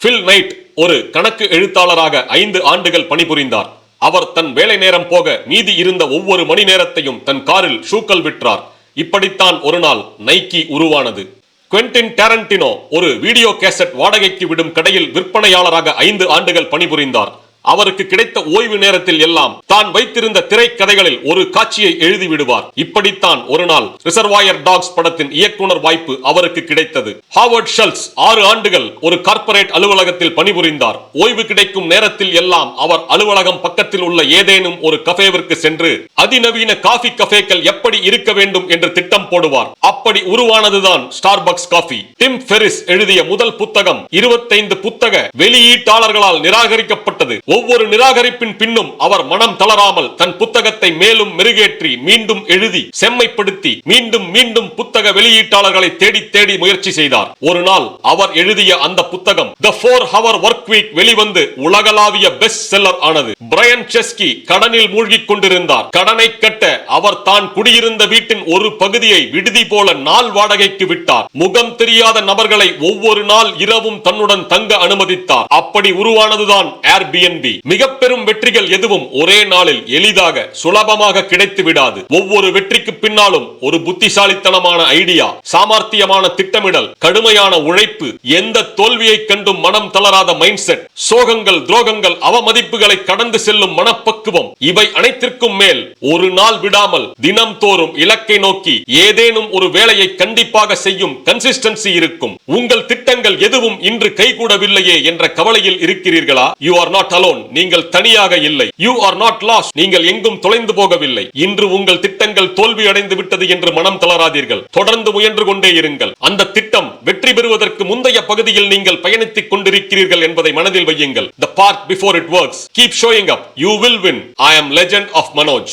Bill night ஒரு கணக்கு எழுத்தாளராக 5 ஆண்டுகள் பணிபுரிந்தார். அவர் தன் வேலை நேரம் போக மீதி இருந்த ஒவ்வொரு மணி நேரத்தையும் தன் காரில் ஷூக்கள் விற்றார். இப்படித்தான் ஒரு நாள் நைக்கி உருவானது. குவென்டின் டாரண்டினோ ஒரு வீடியோ கேசட் வாடகைக்கு விடும் கடையில் விற்பனையாளராக 5 ஆண்டுகள் பணிபுரிந்தார். அவருக்கு கிடைத்த ஓய்வு நேரத்தில் எல்லாம் தான் வைத்திருந்த திரைக்கதைகளில் ஒரு காட்சியை எழுதி விடுவார். இப்படித்தான் ஒரு நாள் ரிசர்வாயர் டாக்ஸ் படத்தின் இயக்குனர் வாய்ப்பு அவருக்கு கிடைத்தது. ஹாவர்ட் ஷல்ட்ஸ் 6 ஆண்டுகள் ஒரு கார்ப்பரேட் அலுவலகத்தில் பணிபுரிந்தார். ஓய்வு கிடைக்கும் நேரத்தில் எல்லாம் அவர் அலுவலகம் பக்கத்தில் உள்ள ஏதேனும் ஒரு கஃபேவிற்கு சென்று அதிநவீன காஃபி கஃபேக்கள் எப்படி இருக்க வேண்டும் என்று திட்டம் போடுவார். அப்படி உருவானதுதான் ஸ்டார்பக்ஸ் காஃபி. டிம் ஃபெரிஸ் எழுதிய முதல் புத்தகம் 25 புத்தக வெளியீட்டாளர்களால் நிராகரிக்கப்பட்டது. ஒவ்வொரு நிராகரிப்பின் பின்னும் அவர் மனம் தளராமல் தன் புத்தகத்தை மேலும் மெருகேற்றி மீண்டும் எழுதி செம்மைப்படுத்தி மீண்டும் மீண்டும் புத்தக வெளியீட்டாளர்களை தேடி தேடி முயற்சி செய்தார். ஒரு நாள் அவர் எழுதிய அந்த புத்தகம் The 4-Hour Work Week வெளிவந்து உலகளாவிய பெஸ்ட் செல்லர் ஆனது. பிரையன் செஸ்கி கடனில் மூழ்கிக் கொண்டிருந்தார். கடனை கட்ட அவர் தான் குடியிருந்த வீட்டின் ஒரு பகுதியை விடுதி போல நாள் வாடகைக்கு விட்டார். முகம் தெரியாத நபர்களை ஒவ்வொரு நாள் இரவும் தன்னுடன் தங்க அனுமதித்தார். அப்படி உருவானதுதான் ஏர்பிஎன்பி. மிக பெரும் வெற்றிகள் எதுவும் ஒரே நாளில் எளிதாக சுலபமாக கிடைத்து விடாது. ஒவ்வொரு வெற்றிக்கு பின்னாலும் ஒரு புத்திசாலித்தனமான ஐடியா, சாமர்த்தியமான திட்டமிடல், கடுமையான உழைப்பு, எந்த தோல்வியை கண்டும் மனம் தளராத மைண்ட் செட், சோகங்கள், துரோகங்கள், அவமதிப்புகளை கடந்து செல்லும் மனப்பக்குவம், இவை அனைத்திற்கும் மேல் ஒரு நாள் விடாமல் தினம் தோறும் இலக்கை நோக்கி ஏதேனும் ஒரு வேலையை கண்டிப்பாக செய்யும் கன்சிஸ்டன்சி இருக்கும். உங்கள் திட்டங்கள் எதுவும் இன்று கைகூடவில்லையே என்ற கவலையில் இருக்கிறீர்களா? You are not alone. நீங்கள் தனியாக இல்லை. You are not lost. நீங்கள் எங்கும் தொலைந்து போகவில்லை. இன்று உங்கள் திட்டங்கள் தோல்வி அடைந்து விட்டது என்று மனம் தளராதீர்கள். தொடர்ந்து முயன்று கொண்டே இருங்கள். அந்த திட்டம் வெற்றி பெறுவதற்கு முந்தைய பகுதியில் நீங்கள் பயணித்துக் கொண்டிருக்கிறீர்கள் என்பதை மனதில் வையுங்கள். The part before it works. Keep showing up. You will win. I am Legend of Manoj.